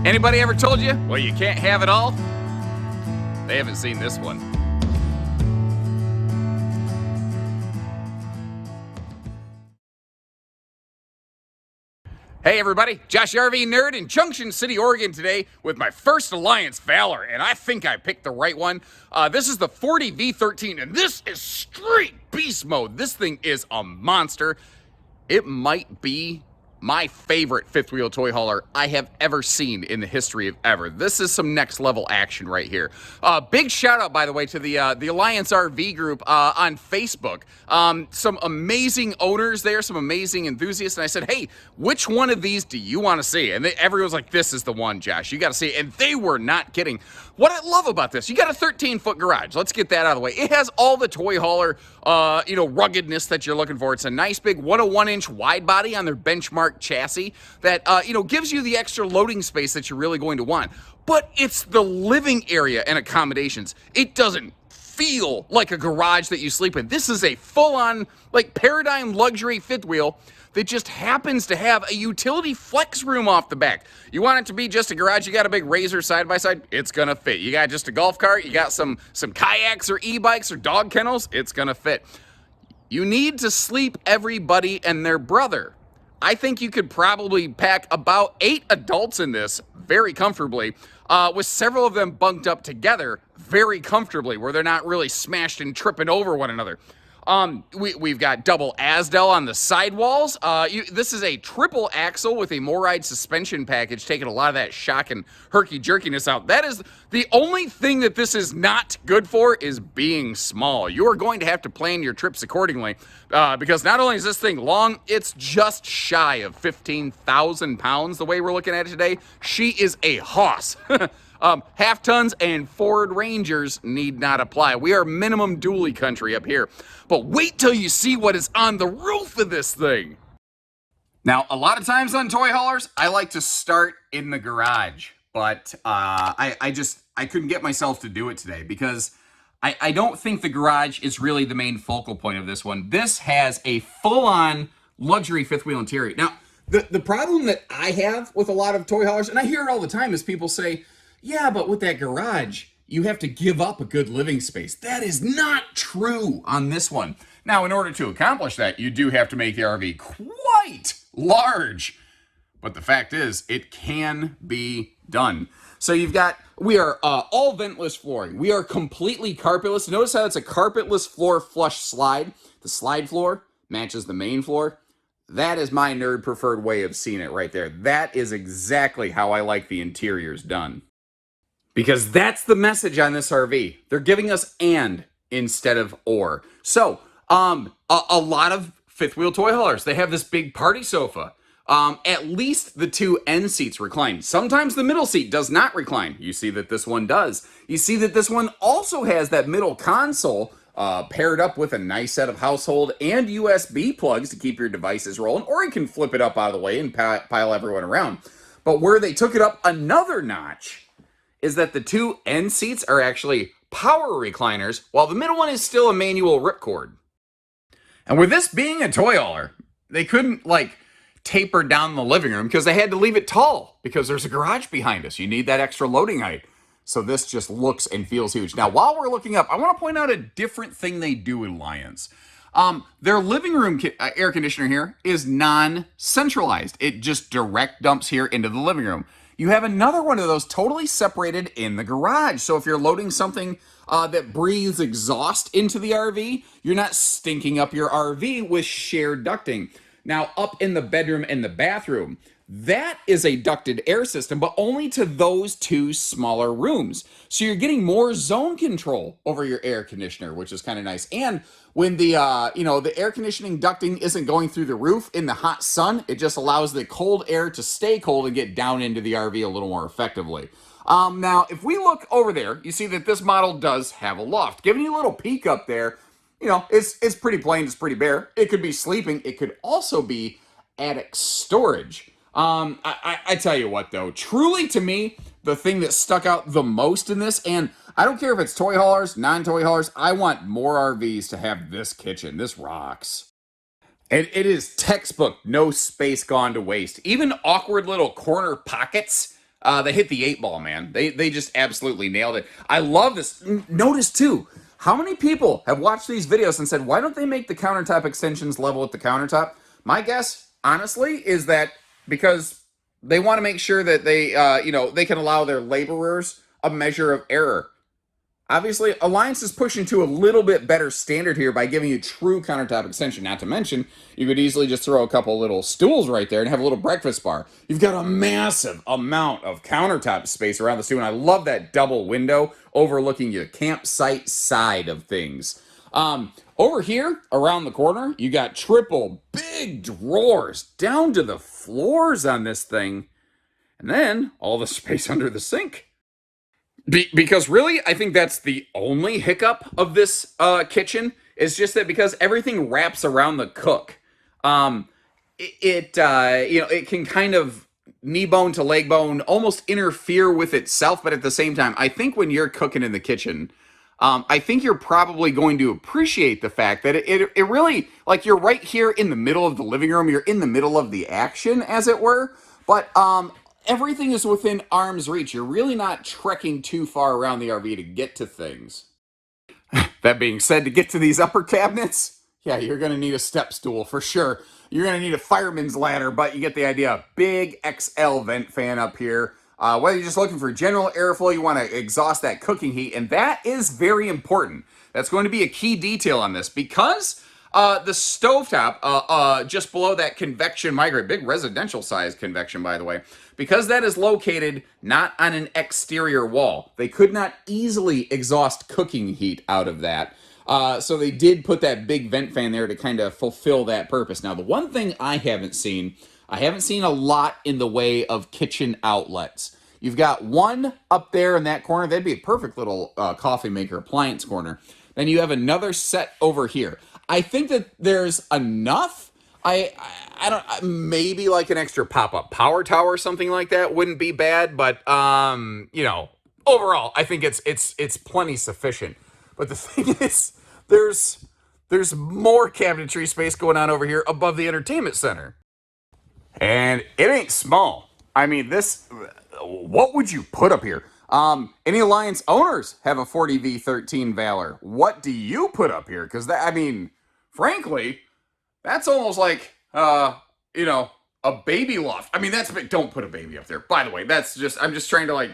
Anybody ever told you, well, you can't have it all? They haven't seen this one. Hey everybody, Josh the RV Nerd in Junction City, Oregon today with my first Alliance Valor, and I think I picked the right one. This is the 40V13, and this is straight beast mode. This thing is a monster. It might be my favorite fifth wheel toy hauler I have ever seen in the history of ever. This is some next level action right here. Big shout out, by the way, to the Alliance RV group on Facebook. Some amazing owners there, some amazing enthusiasts, and I said, hey, which one of these do you want to see? And everyone was like, this is the one, Josh. You got to see it. And they were not kidding. What I love about this, you got a 13-foot garage. Let's get that out of the way. It has all the toy hauler, ruggedness that you're looking for. It's a nice big 101-inch wide body on their benchmark chassis that, gives you the extra loading space that you're really going to want. But it's the living area and accommodations. It doesn't feel like a garage that you sleep in. This is a full-on, paradigm luxury fifth wheel that just happens to have a utility flex room off the back. You want it to be just a garage, you got a big Razor side-by-side, it's gonna fit. You got just a golf cart, you got some kayaks or e-bikes or dog kennels, it's gonna fit. You need to sleep everybody and their brother. I think you could probably pack about 8 adults in this very comfortably, with several of them bunked up together very comfortably, where they're not really smashed and tripping over one another. We've got double Asdel on the sidewalls. This is a triple axle with a MORryde suspension package, taking a lot of that shock and herky-jerkiness out. That is the only thing that this is not good for, is being small. You are going to have to plan your trips accordingly, because not only is this thing long, it's just shy of 15,000 pounds the way we're looking at it today. She is a hoss. Half tons and Ford Rangers need not apply. We are minimum dually country up here. But wait till you see what is on the roof of this thing. Now, a lot of times on toy haulers, I like to start in the garage. But I couldn't get myself to do it today because I don't think the garage is really the main focal point of this one. This has a full-on luxury fifth wheel interior. Now, the problem that I have with a lot of toy haulers, and I hear it all the time, is people say, yeah, but with that garage, you have to give up a good living space. That is not true on this one. Now, in order to accomplish that, you do have to make the RV quite large. But the fact is, it can be done. So we are all ventless flooring. We are completely carpetless. Notice how it's a carpetless floor flush slide. The slide floor matches the main floor. That is my nerd preferred way of seeing it right there. That is exactly how I like the interiors done. Because that's the message on this RV. They're giving us and instead of or. So, a lot of fifth wheel toy haulers, they have this big party sofa. At least the 2 end seats recline. Sometimes the middle seat does not recline. You see that this one does. You see that this one also has that middle console paired up with a nice set of household and USB plugs to keep your devices rolling, or you can flip it up out of the way and pile everyone around. But where they took it up another notch is that the 2 end seats are actually power recliners, while the middle one is still a manual ripcord. And with this being a toy hauler, they couldn't, taper down the living room because they had to leave it tall because there's a garage behind us. You need that extra loading height. So this just looks and feels huge. Now, while we're looking up, I want to point out a different thing they do in Alliance. Their living room air conditioner here is non-centralized. It just direct dumps here into the living room. You have another one of those totally separated in the garage. So if you're loading something that breathes exhaust into the RV, you're not stinking up your RV with shared ducting. Now, up in the bedroom and the bathroom, that is a ducted air system, but only to those 2 smaller rooms. So you're getting more zone control over your air conditioner, which is kind of nice. And when the air conditioning ducting isn't going through the roof in the hot sun, it just allows the cold air to stay cold and get down into the RV a little more effectively. Now, if we look over there, you see that this model does have a loft. Giving you a little peek up there, it's pretty plain, it's pretty bare. It could be sleeping. It could also be attic storage. I tell you what, though, truly to me, the thing that stuck out the most in this, and I don't care if it's toy haulers, non-toy haulers, I want more RVs to have this kitchen. This rocks. And it is textbook, no space gone to waste. Even awkward little corner pockets They hit the 8 ball, man. They just absolutely nailed it. I love this. Notice too, how many people have watched these videos and said, why don't they make the countertop extensions level with the countertop? My guess, honestly, is that because they want to make sure that they, they can allow their laborers a measure of error. Obviously, Alliance is pushing to a little bit better standard here by giving you true countertop extension. Not to mention, you could easily just throw a couple little stools right there and have a little breakfast bar. You've got a massive amount of countertop space around the stew, and I love that double window overlooking your campsite side of things. Over here, around the corner, you got triple big drawers down to the floors on this thing, and then all the space under the sink. Because really, I think that's the only hiccup of this kitchen is just that because everything wraps around the cook, it can kind of knee bone to leg bone almost interfere with itself. But at the same time, I think when you're cooking in the kitchen, I think you're probably going to appreciate the fact that it really, like, you're right here in the middle of the living room. You're in the middle of the action, as it were. But everything is within arm's reach. You're really not trekking too far around the RV to get to things. That being said, to get to these upper cabinets, yeah, you're going to need a step stool for sure. You're going to need a fireman's ladder, but you get the idea. Big XL vent fan up here. Whether you're just looking for general airflow, you want to exhaust that cooking heat, and that is very important. That's going to be a key detail on this because the stovetop, just below that convection migrate, big residential size convection, by the way, because that is located not on an exterior wall. They could not easily exhaust cooking heat out of that. So they did put that big vent fan there to kind of fulfill that purpose. Now, the one thing I haven't seen a lot in the way of kitchen outlets. You've got one up there in that corner. That'd be a perfect little coffee maker appliance corner. Then you have another set over here. I think that there's enough. I don't, maybe like an extra pop-up power tower or something like that wouldn't be bad, but overall I think it's plenty sufficient. But the thing is, there's more cabinetry space going on over here above the entertainment center. And it ain't small. I mean, what would you put up here? Any Alliance owners have a 40V13 Valor. What do you put up here? Because frankly, that's almost like, a baby loft. I mean, that's big. Don't put a baby up there. By the way, I'm just trying to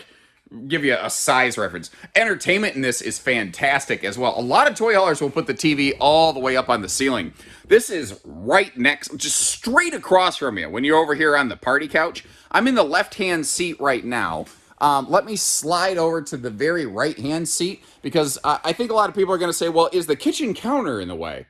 give you a size reference. Entertainment in this is fantastic as well. A lot of toy haulers will put the TV all the way up on the ceiling. This is right next, just straight across from you when you're over here on the party couch. I'm in the left-hand seat right now. Let me slide over to the very right-hand seat because I think a lot of people are going to say, well, is the kitchen counter in the way?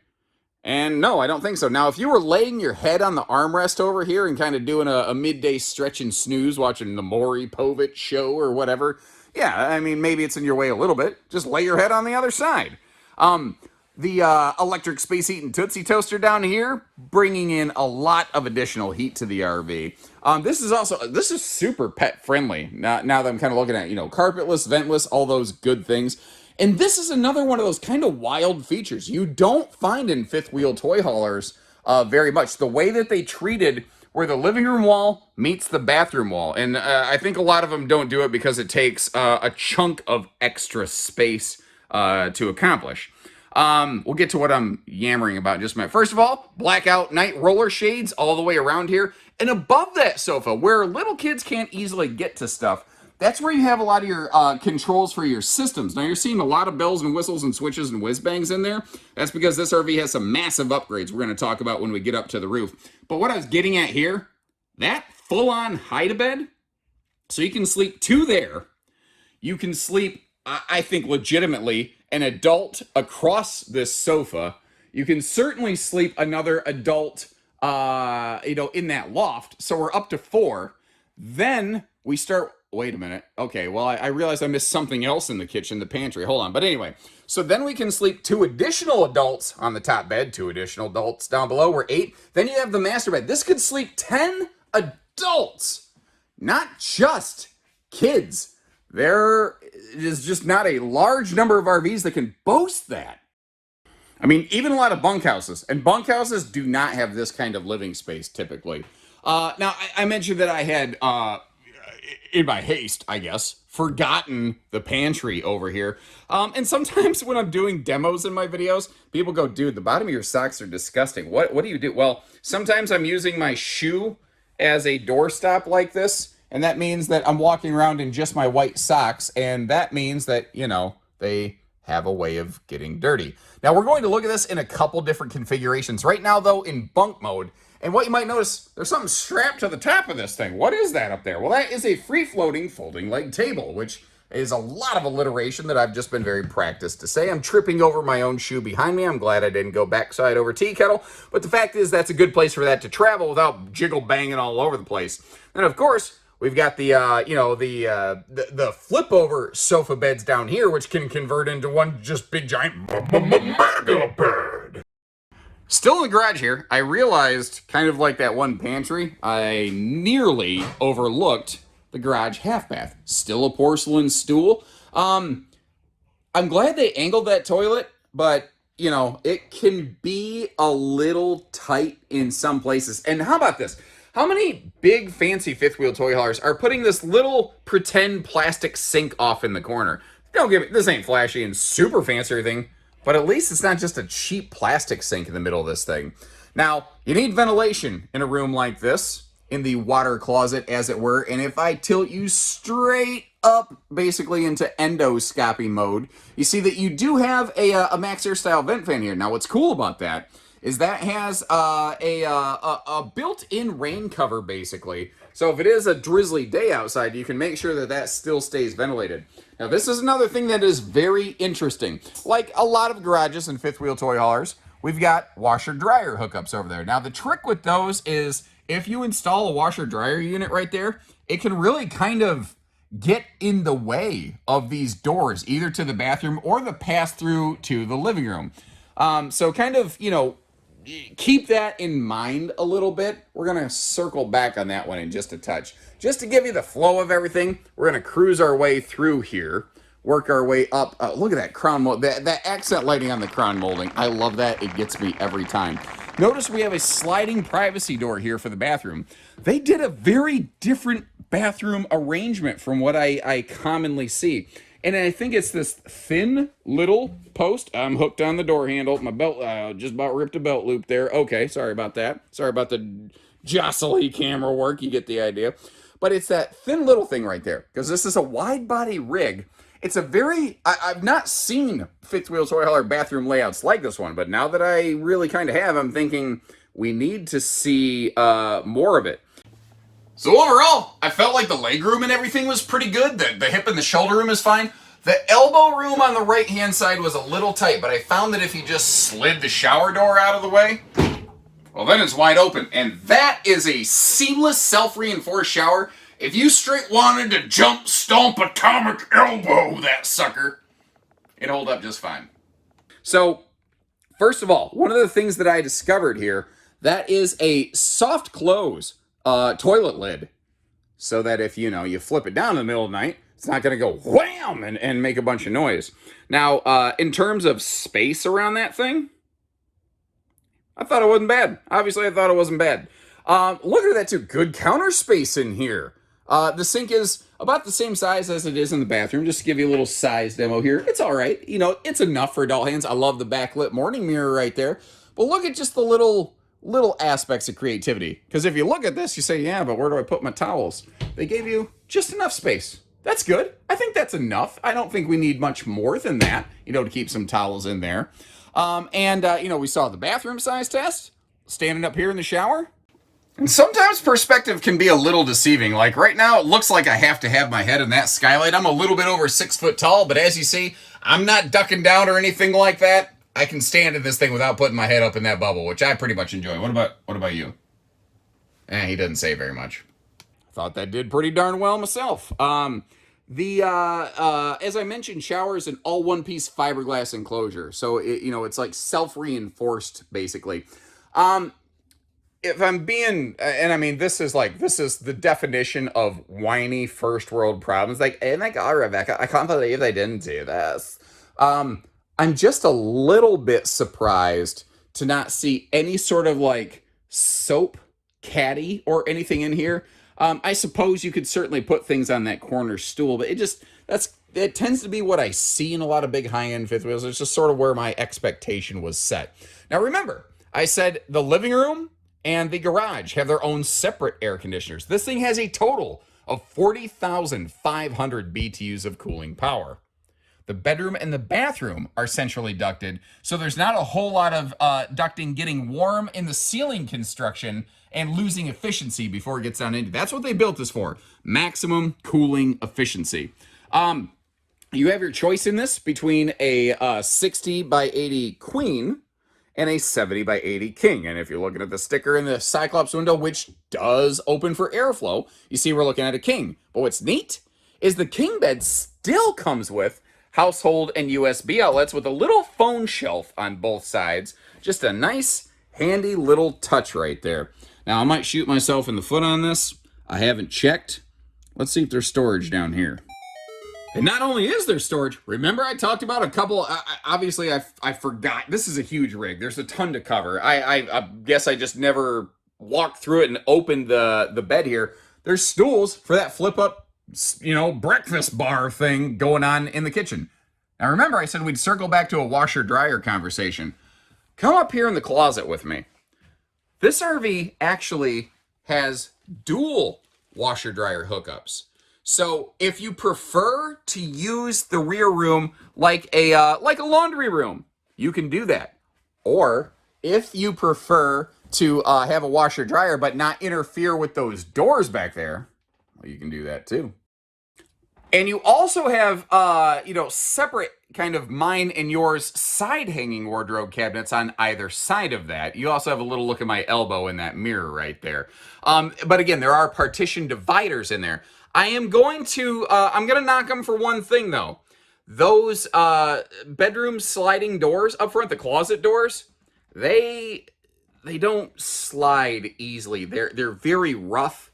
And no, I don't think so. Now, if you were laying your head on the armrest over here and kind of doing a midday stretch and snooze, watching the Maury Povich show or whatever, yeah, I mean, maybe it's in your way a little bit. Just lay your head on the other side. The electric space heat and Tootsie Toaster down here, bringing in a lot of additional heat to the RV. This is super pet friendly. Now that I'm kind of looking at, carpetless, ventless, all those good things. And this is another one of those kind of wild features you don't find in fifth wheel toy haulers very much. The way that they treated where the living room wall meets the bathroom wall. And I think a lot of them don't do it because it takes a chunk of extra space to accomplish. We'll get to what I'm yammering about in just a minute. First of all, blackout night roller shades all the way around here. And above that sofa, where little kids can't easily get to stuff, that's where you have a lot of your controls for your systems. Now, you're seeing a lot of bells and whistles and switches and whiz bangs in there. That's because this RV has some massive upgrades we're going to talk about when we get up to the roof. But what I was getting at here, that full-on hide-a-bed, so you can sleep two there. You can sleep, I think, legitimately, an adult across this sofa. You can certainly sleep another adult, in that loft. So we're up to 4. Then we start... Wait a minute. Okay, well, I realized I missed something else in the kitchen, the pantry. Hold on. But anyway, so then we can sleep 2 additional adults on the top bed, 2 additional adults down below. We're 8. Then you have the master bed. This could sleep 10 adults, not just kids. There is just not a large number of RVs that can boast that. I mean, even a lot of bunkhouses. And bunkhouses do not have this kind of living space typically. Now, I mentioned that I had... in my haste, I guess, forgotten the pantry over here. And sometimes when I'm doing demos in my videos, people go, dude, the bottom of your socks are disgusting. What do you do? Well, sometimes I'm using my shoe as a doorstop like this, and that means that I'm walking around in just my white socks, and that means that, you know, they have a way of getting dirty. Now, we're going to look at this in a couple different configurations. Right now, though, in bunk mode, and what you might notice, there's something strapped to the top of this thing. What is that up there? Well, that is a free-floating folding leg table, which is a lot of alliteration that I've just been very practiced to say. I'm tripping over my own shoe behind me. I'm glad I didn't go backside over tea kettle. But the fact is, that's a good place for that to travel without jiggle banging all over the place. And of course, we've got the, the flip over sofa beds down here, which can convert into one just big giant mega bed. Still in the garage here, I realized, kind of like that one pantry, I nearly overlooked the garage half bath. Still a porcelain stool. I'm glad they angled that toilet, but, you know, it can be a little tight in some places. And how about this? How many big fancy fifth wheel toy haulers are putting this little pretend plastic sink off in the corner? Don't give me, this ain't flashy and super fancy or anything, but at least it's not just a cheap plastic sink in the middle of this thing. Now, you need ventilation in a room like this, in the water closet, as it were, and if I tilt you straight up, basically into endoscopy mode, you see that you do have a Max Air style vent fan here. Now, what's cool about that is that has a built-in rain cover, basically. So if it is a drizzly day outside, you can make sure that that still stays ventilated. Now, this is another thing that is very interesting. Like a lot of garages and fifth wheel toy haulers, we've got washer-dryer hookups over there. Now, the trick with those is if you install a washer-dryer unit right there, it can really kind of get in the way of these doors, either to the bathroom or the pass-through to the living room. So kind of, you know, keep that in mind a little bit. We're going to circle back on that one in just a touch. Just to give you the flow of everything, we're going to cruise our way through here, work our way up. Look at that crown mold, that accent lighting on the crown molding. I love that. It gets me every time. Notice we have a sliding privacy door here for the bathroom. They did a very different bathroom arrangement from what I commonly see. And I think it's this thin little post. I'm hooked on the door handle. My belt, just about ripped a belt loop there. Okay, sorry about that. Sorry about the jostly camera work. You get the idea. But it's that thin little thing right there. Because this is a wide body rig. It's a very, I've not seen fifth wheel toy hauler bathroom layouts like this one. But now that I really kind of have, I'm thinking we need to see more of it. So overall, I felt like the leg room and everything was pretty good. The hip and the shoulder room is fine. The elbow room on the right-hand side was a little tight, but I found that if you just slid the shower door out of the way, well, then it's wide open. And that is a seamless, self-reinforced shower. If you straight wanted to jump, stomp, atomic elbow that sucker, it'd hold up just fine. So, first of all, one of the things that I discovered here, that is a soft close toilet lid, so that if, you know, you flip it down in the middle of the night, it's not going to go wham and make a bunch of noise. Now, in terms of space around that thing, I thought it wasn't bad. Obviously, I thought it wasn't bad. Look at that, too. Good counter space in here. The sink is about the same size as it is in the bathroom. Just to give you a little size demo here. It's all right. You know, it's enough for adult hands. I love the backlit morning mirror right there. But look at just the little aspects of creativity. Because if you look at this, you say, yeah, but where do I put my towels? They gave you just enough space. That's good. I think that's enough. I don't think we need much more than that, you know, to keep some towels in there. You know, we saw the bathroom size test, standing up here in the shower. And sometimes perspective can be a little deceiving. Like right now, it looks like I have to have my head in that skylight. I'm a little bit over 6 foot tall, but as you see, I'm not ducking down or anything like that. I can stand in this thing without putting my head up in that bubble, which I pretty much enjoy. What about you? He doesn't say very much. Thought that did pretty darn well myself. As I mentioned, shower is an all one-piece fiberglass enclosure. So, it's like self-reinforced, basically. If I'm being, and I mean, this is the definition of whiny first world problems. Like, oh my God, Rebecca, I can't believe they didn't do this. I'm just a little bit surprised to not see any sort of like soap caddy or anything in here. I suppose you could certainly put things on that corner stool, but it tends to be what I see in a lot of big high-end fifth wheels. It's just sort of where my expectation was set. Now remember, I said the living room and the garage have their own separate air conditioners. This thing has a total of 40,500 BTUs of cooling power. The bedroom and the bathroom are centrally ducted, so there's not a whole lot of ducting getting warm in the ceiling construction and losing efficiency before it gets down into. That's what they built this for, maximum cooling efficiency. You have your choice in this between a 60 by 80 queen and a 70 by 80 king. And if you're looking at the sticker in the Cyclops window, which does open for airflow, you see we're looking at a king. But what's neat is the king bed still comes with household and USB outlets with a little phone shelf on both sides. Just a nice, handy little touch right there. Now, I might shoot myself in the foot on this. I haven't checked. Let's see if there's storage down here. And not only is there storage, remember I talked about a couple, obviously I forgot. This is a huge rig. There's a ton to cover. I guess I just never walked through it and opened the bed here. There's stools for that flip up, breakfast bar thing going on in the kitchen. Now remember I said we'd circle back to a washer dryer conversation. Come up here in the closet with me. This RV actually has dual washer dryer hookups. So if you prefer to use the rear room like a laundry room, you can do that. Or if you prefer to have a washer dryer but not interfere with those doors back there, well, you can do that too. And you also have, separate kind of mine and yours side hanging wardrobe cabinets on either side of that. You also have a little look at my elbow in that mirror right there. But again, there are partition dividers in there. I'm going to knock them for one thing though. Those bedroom sliding doors up front, the closet doors, they don't slide easily. They're very rough.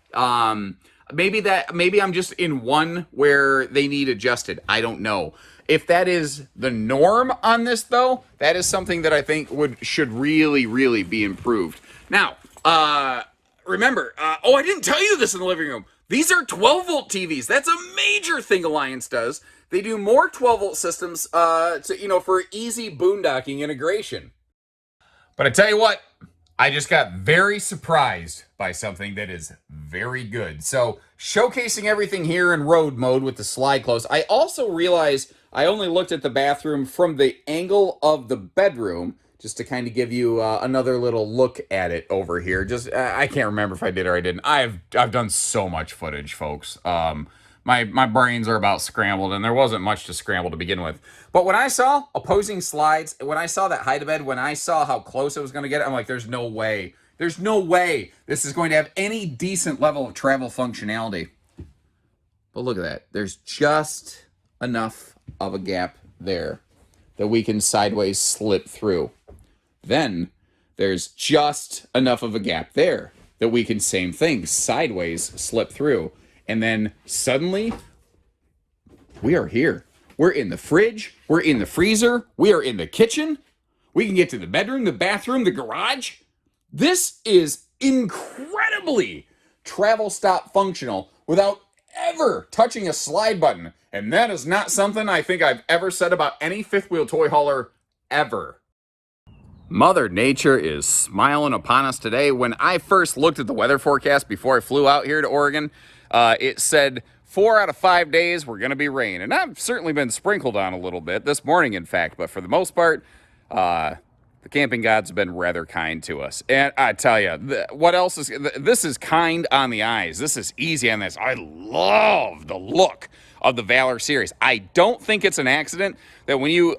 Maybe I'm just in one where they need adjusted. I don't know. If that is the norm on this though, that is something that I think should really, really be improved. Now, remember, I didn't tell you this in the living room. These are 12-volt TVs. That's a major thing Alliance does. They do more 12-volt systems for easy boondocking integration. But I tell you what, I just got very surprised by something that is very good. So, showcasing everything here in road mode with the slide close, I also realized I only looked at the bathroom from the angle of the bedroom, just to kind of give you another little look at it over here. Just I can't remember if I did or I didn't. I've done so much footage, folks. My brains are about scrambled, and there wasn't much to scramble to begin with. But when I saw opposing slides, when I saw that height of bed, when I saw how close it was going to get, I'm like, there's no way. There's no way this is going to have any decent level of travel functionality. But look at that. There's just enough of a gap there that we can sideways slip through. Then there's just enough of a gap there that we can, same thing, sideways slip through. And then suddenly, we are here. We're in the fridge. We're in the freezer. We are in the kitchen. We can get to the bedroom, the bathroom, the garage. This is incredibly travel stop functional without ever touching a slide button. And that is not something I think I've ever said about any fifth wheel toy hauler ever. Mother Nature is smiling upon us today. When I first looked at the weather forecast before I flew out here to Oregon, it said 4 out of 5 days were going to be rain. And I've certainly been sprinkled on a little bit, this morning in fact, but for the most part, the camping gods have been rather kind to us. And I tell you, what else is, this is kind on the eyes. This is easy on this. I love the look of the Valor series. I don't think it's an accident that when you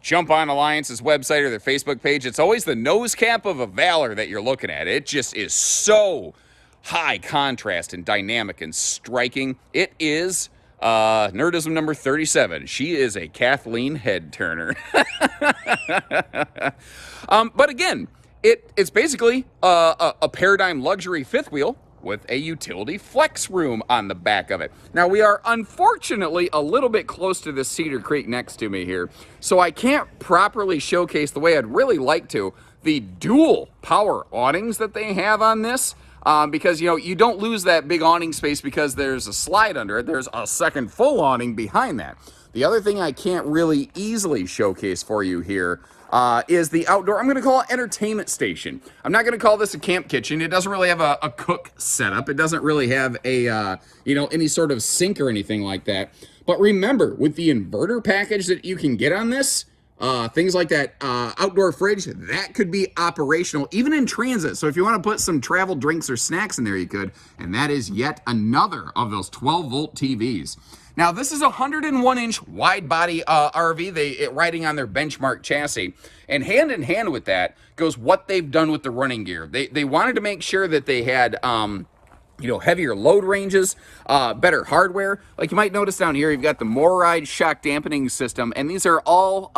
jump on Alliance's website or their Facebook page, it's always the nose cap of a Valor that you're looking at. It just is so high contrast and dynamic and striking. It is nerdism number 37. She is a Kathleen head turner. But again, it's basically a Paradigm luxury fifth wheel with a utility flex room on the back of it. Now, we are unfortunately a little bit close to this Cedar Creek next to me here, so I can't properly showcase the way I'd really like to the dual power awnings that they have on this. because, you know, you don't lose that big awning space because there's a slide under it. There's a second full awning behind that. The other thing I can't really easily showcase for you here is the outdoor, I'm going to call it entertainment station. I'm not going to call this a camp kitchen. It doesn't really have a cook setup. It doesn't really have a, you know, any sort of sink or anything like that. But remember, with the inverter package that you can get on this, things like that outdoor fridge, that could be operational even in transit. So if you want to put some travel drinks or snacks in there, you could. And that is yet another of those 12-volt TVs. Now, this is a 101-inch wide-body RV, riding on their benchmark chassis. And hand in hand with that goes what they've done with the running gear. They wanted to make sure that they had, you know, heavier load ranges, better hardware. Like you might notice down here, you've got the MORride shock dampening system, and these are all,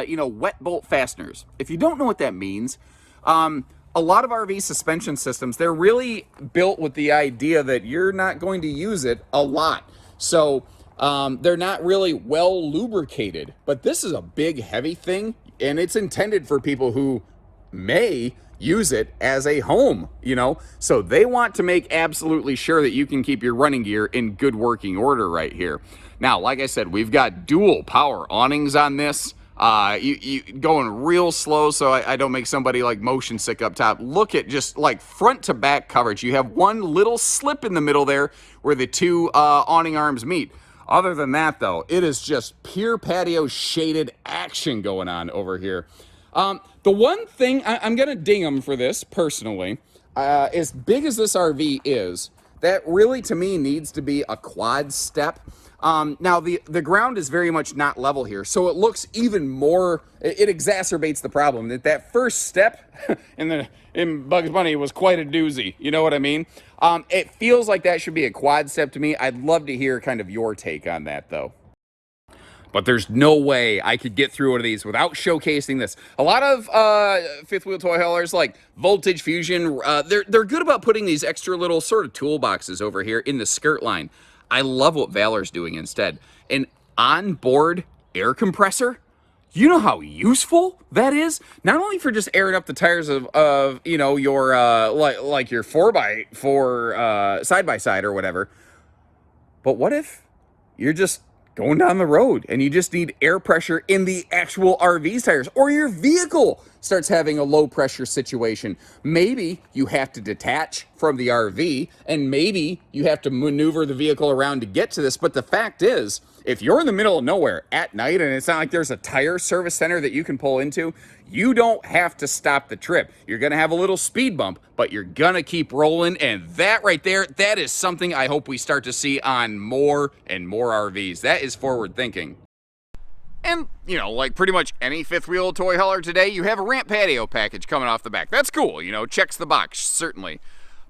you know, wet bolt fasteners. If you don't know what that means, a lot of RV suspension systems, they're really built with the idea that you're not going to use it a lot. So they're not really well lubricated, but this is a big, heavy thing, and it's intended for people who may use it as a home, you know, so they want to make absolutely sure that you can keep your running gear in good working order right here. Now, like I said, we've got dual power awnings on this. You going real slow so I don't make somebody like motion sick up top. Look at just like front to back coverage. You have one little slip in the middle there where the two awning arms meet. Other than that, though, it is just pure patio shaded action going on over here. The one thing, I'm going to ding them for this personally, as big as this RV is, that really to me needs to be a quad step. Now, the ground is very much not level here, so it looks even more, it exacerbates the problem. That first step in Bugs Bunny was quite a doozy, you know what I mean? It feels like that should be a quad step to me. I'd love to hear kind of your take on that, though. But there's no way I could get through one of these without showcasing this. A lot of fifth wheel toy haulers like Voltage Fusion, they're good about putting these extra little sort of toolboxes over here in the skirt line. I love what Valor's doing instead. An onboard air compressor. You know how useful that is? Not only for just airing up the tires of you know, your like your 4x4 side by side or whatever. But what if you're just going down the road and you just need air pressure in the actual RV's tires, or your vehicle starts having a low pressure situation? Maybe you have to detach from the RV and maybe you have to maneuver the vehicle around to get to this. But the fact is, if you're in the middle of nowhere at night and it's not like there's a tire service center that you can pull into, you don't have to stop the trip. You're going to have a little speed bump, but you're going to keep rolling. And that right there, that is something I hope we start to see on more and more RVs. That is forward thinking. And, you know, like pretty much any fifth wheel toy hauler today, you have a ramp patio package coming off the back. That's cool, you know, checks the box, certainly.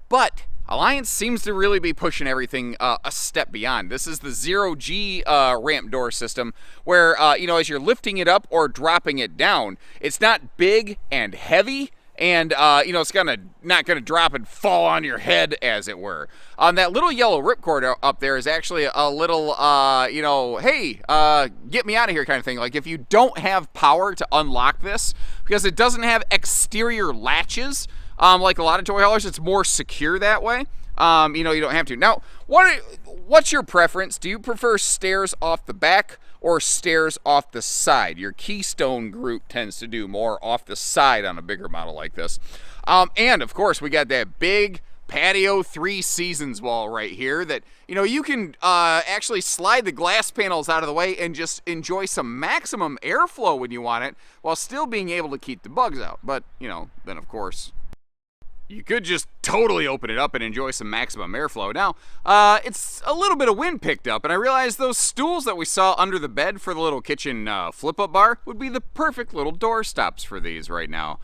But Alliance seems to really be pushing everything a step beyond. This is the 0G ramp door system where, you know, as you're lifting it up or dropping it down, it's not big and heavy, and, you know, it's not gonna drop and fall on your head, as it were. That little yellow ripcord up there is actually a little, you know, hey, get me out of here kind of thing. Like if you don't have power to unlock this, because it doesn't have exterior latches, like a lot of toy haulers, it's more secure that way. You know, you don't have to. Now, what's your preference? Do you prefer stairs off the back or stairs off the side? Your Keystone group tends to do more off the side on a bigger model like this. And of course, we got that big Patio 3 Seasons wall right here that, you know, you can actually slide the glass panels out of the way and just enjoy some maximum airflow when you want it, while still being able to keep the bugs out. But, you know, then of course, you could just totally open it up and enjoy some maximum airflow. Now, it's a little bit of wind picked up, and I realized those stools that we saw under the bed for the little kitchen flip-up bar would be the perfect little door stops for these right now.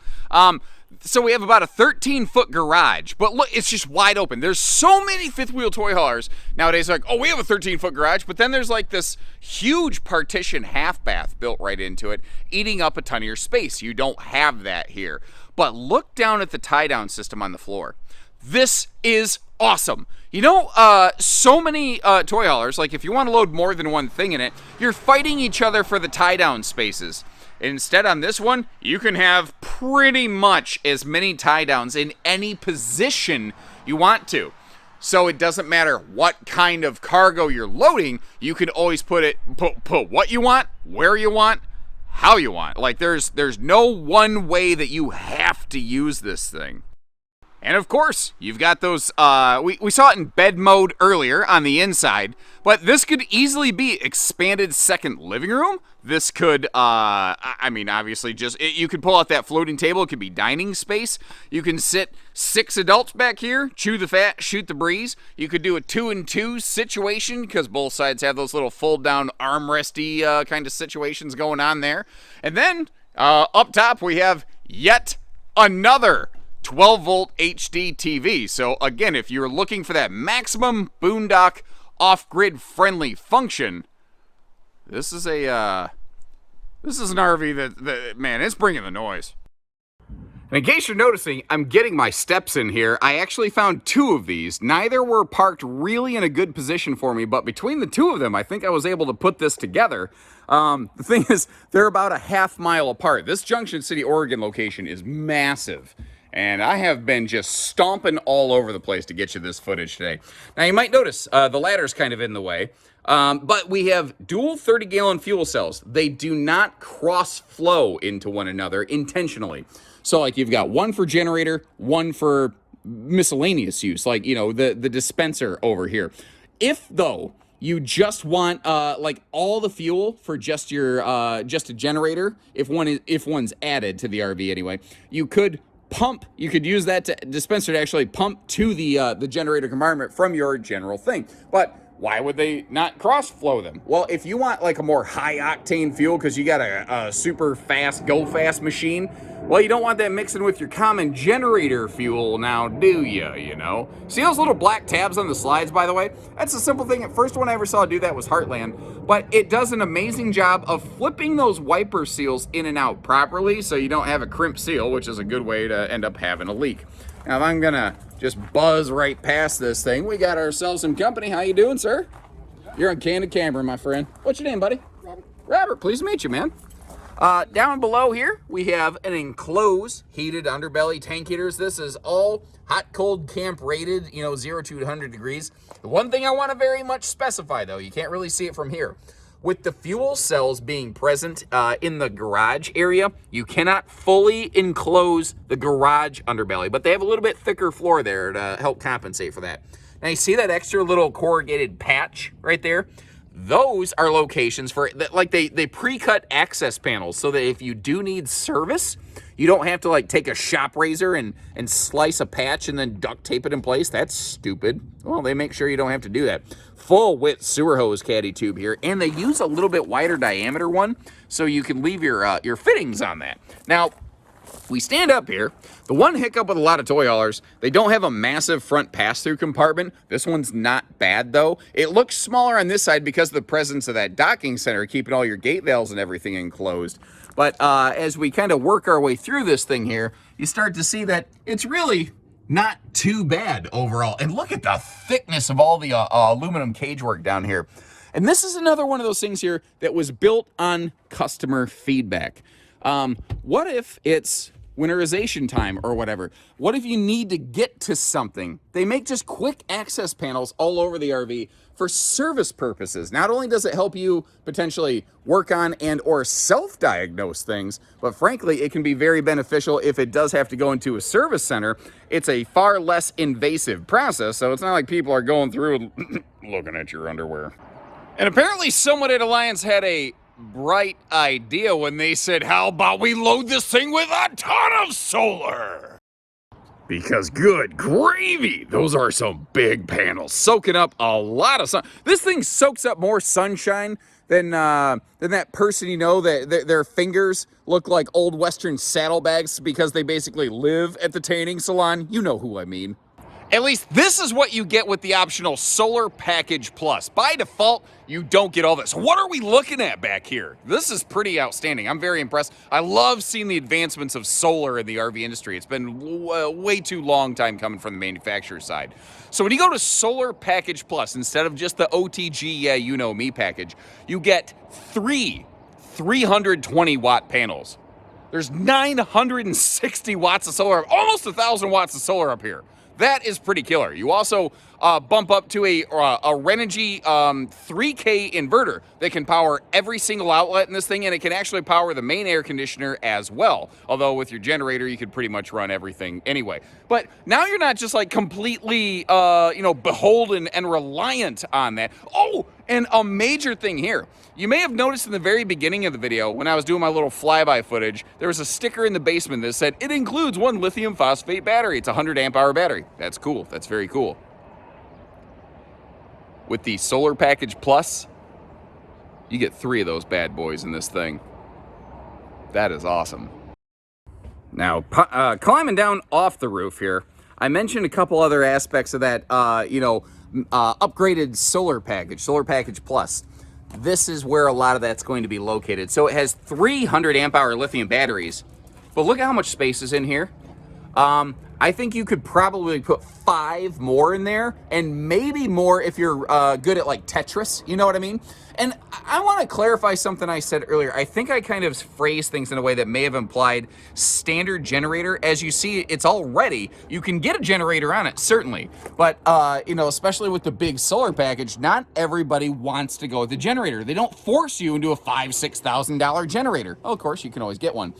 So we have about a 13-foot garage, but look, it's just wide open. There's so many fifth wheel toy haulers nowadays like, oh, we have a 13-foot garage, but then there's like this huge partition half bath built right into it, eating up a ton of your space. You don't have that here. But look down at the tie-down system on the floor. This is awesome. You know, so many toy haulers, like if you want to load more than one thing in it, you're fighting each other for the tie-down spaces. Instead, on this one, you can have pretty much as many tie-downs in any position you want to. So it doesn't matter what kind of cargo you're loading, you can always put what you want, where you want, how you want. Like there's no one way that you have to use this thing. And of course, you've got those, we saw it in bed mode earlier on the inside, but this could easily be expanded second living room. This could, I mean, obviously you could pull out that floating table. It could be dining space. You can sit 6 adults back here, chew the fat, shoot the breeze. You could do a 2-and-2 situation because both sides have those little fold down armresty kind of situations going on there. And then up top, we have yet another 12-volt HD TV. So again, if you're looking for that maximum boondock off-grid friendly function, this is an RV that man, it's bringing the noise. And in case you're noticing, I'm getting my steps in here. I actually found 2 of these. Neither were parked really in a good position for me, but between the 2 of them, I think I was able to put this together. The thing is, they're about a half-mile apart. This Junction City, Oregon location is massive. And I have been just stomping all over the place to get you this footage today. Now, you might notice the ladder's kind of in the way, but we have dual 30-gallon fuel cells. They do not cross-flow into one another intentionally. So, like, you've got one for generator, one for miscellaneous use, like, you know, the dispenser over here. If, though, you just want like all the fuel for just your just a generator, if one's added to the RV anyway, you could use that dispenser to actually pump to the generator compartment from your general thing. But why would they not cross flow them? Well, if you want like a more high octane fuel because you got a super fast, go fast machine, well, you don't want that mixing with your common generator fuel now, do you? You know? See those little black tabs on the slides, by the way? That's a simple thing. The first one I ever saw do that was Heartland, but it does an amazing job of flipping those wiper seals in and out properly so you don't have a crimp seal, which is a good way to end up having a leak. Now, if I'm gonna just buzz right past this thing, we got ourselves some company. How you doing, sir? You're on Candid Camera, my friend. What's your name, buddy? Robert. Robert, pleased to meet you, man. Down below here, we have an enclosed heated underbelly tank heaters. This is all hot, cold camp rated, you know, 0 to 100 degrees. The one thing I want to very much specify, though, you can't really see it from here. With the fuel cells being present in the garage area, you cannot fully enclose the garage underbelly, but they have a little bit thicker floor there to help compensate for that. Now, you see that extra little corrugated patch right there? Those are locations for, like, they pre-cut access panels so that if you do need service, you don't have to, like, take a shop razor and slice a patch and then duct tape it in place. That's stupid. Well, they make sure you don't have to do that. Full width sewer hose caddy tube here, and they use a little bit wider diameter one so you can leave your fittings on that. Now, we stand up here. The one hiccup with a lot of toy haulers, they don't have a massive front pass-through compartment. This one's not bad, though. It looks smaller on this side because of the presence of that docking center, keeping all your gate valves and everything enclosed. But as we kind of work our way through this thing here, you start to see that it's really not too bad overall. And look at the thickness of all the aluminum cage work down here. And this is another one of those things here that was built on customer feedback. What if it's winterization time or whatever? What if you need to get to something? They make just quick access panels all over the RV for service purposes. Not only does it help you potentially work on and or self-diagnose things, but frankly, it can be very beneficial if it does have to go into a service center. It's a far less invasive process, so it's not like people are going through looking at your underwear. And apparently someone at Alliance had a bright idea when they said, how about we load this thing with a ton of solar? Because good gravy, those are some big panels soaking up a lot of sun. This thing soaks up more sunshine than that person, you know, that their fingers look like old Western saddlebags because they basically live at the tanning salon. You know who I mean. At least this is what you get with the optional Solar Package Plus. By default, you don't get all this. What are we looking at back here? This is pretty outstanding. I'm very impressed. I love seeing the advancements of solar in the RV industry. It's been way too long time coming from the manufacturer side. So when you go to Solar Package Plus, instead of just the OTG, yeah, you know me package, you get 3 320-watt panels. There's 960 watts of solar, almost 1,000 watts of solar up here. that is pretty killer. You also bump up to a Renogy 3K inverter that can power every single outlet in this thing, and it can actually power the main air conditioner as well. Although with your generator, you could pretty much run everything anyway. But now you're not just like completely, beholden and reliant on that. Oh, and a major thing here. You may have noticed in the very beginning of the video when I was doing my little flyby footage, there was a sticker in the basement that said, it includes one lithium phosphate battery. It's a 100 amp hour battery. That's cool. That's very cool. With the Solar Package Plus, you get 3 of those bad boys in this thing. That is awesome. Now, climbing down off the roof here, I mentioned a couple other aspects of that, upgraded Solar Package Plus. This is where a lot of that's going to be located. So it has 300 amp hour lithium batteries, but look at how much space is in here. I think you could probably put 5 more in there, and maybe more if you're good at like Tetris, you know what I mean? And I want to clarify something I said earlier. I think I kind of phrased things in a way that may have implied standard generator. As you see, it's all ready. You can get a generator on it, certainly. But, especially with the big solar package, not everybody wants to go with the generator. They don't force you into a $5,000, $6,000 generator. Oh, of course, you can always get one.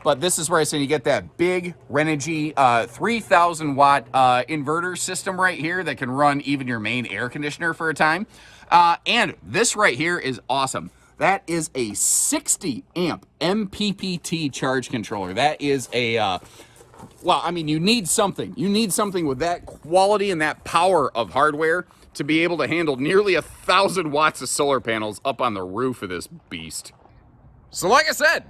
But this is where I say you get that big Renogy 3,000 watt inverter system right here that can run even your main air conditioner for a time. And this right here is awesome. That is a 60 amp MPPT charge controller. That is a, you need something. You need something with that quality and that power of hardware to be able to handle nearly 1,000 watts of solar panels up on the roof of this beast. So like I said,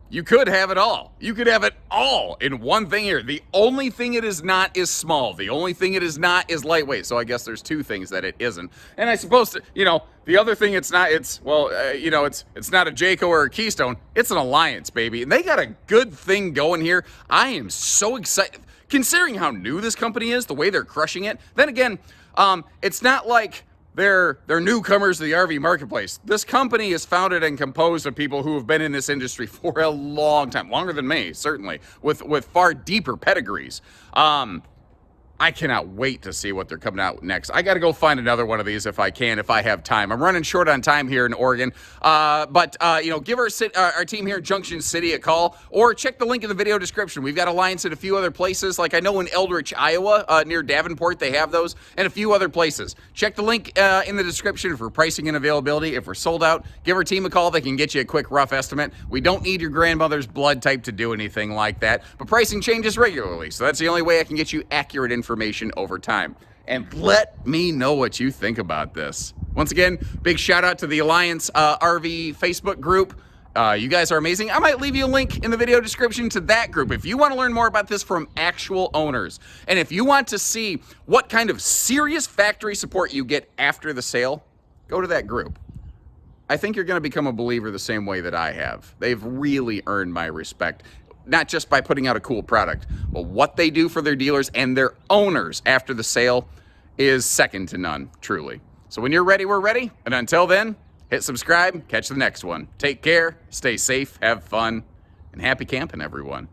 you could have it all. You could have it all in one thing here. The only thing it is not is small. The only thing it is not is lightweight. So I guess there's 2 things that it isn't. And I suppose, the other thing it's not, it's not a Jayco or a Keystone. It's an Alliance, baby. And they got a good thing going here. I am so excited. Considering how new this company is, the way they're crushing it. Then again, it's not like they're newcomers to the RV marketplace. This company is founded and composed of people who have been in this industry for a long time, longer than me, certainly, with far deeper pedigrees. I cannot wait to see what they're coming out next. I got to go find another one of these if I can, if I have time. I'm running short on time here in Oregon. Give our team here in Junction City a call, or check the link in the video description. We've got Alliance in a few other places. Like I know in Eldridge, Iowa, near Davenport, they have those, and a few other places. Check the link in the description for pricing and availability. If we're sold out, give our team a call. They can get you a quick rough estimate. We don't need your grandmother's blood type to do anything like that, but pricing changes regularly, so that's the only way I can get you accurate information over time. And let me know what you think about this. Once again, big shout out to the Alliance RV Facebook group. You guys are amazing. I might leave you a link in the video description to that group if you want to learn more about this from actual owners. And if you want to see what kind of serious factory support you get after the sale, go to that group. I think you're going to become a believer the same way that I have. They've really earned my respect. Not just by putting out a cool product, but what they do for their dealers and their owners after the sale is second to none, truly. So when you're ready, we're ready. And until then, hit subscribe, catch the next one. Take care, stay safe, have fun, and happy camping, everyone.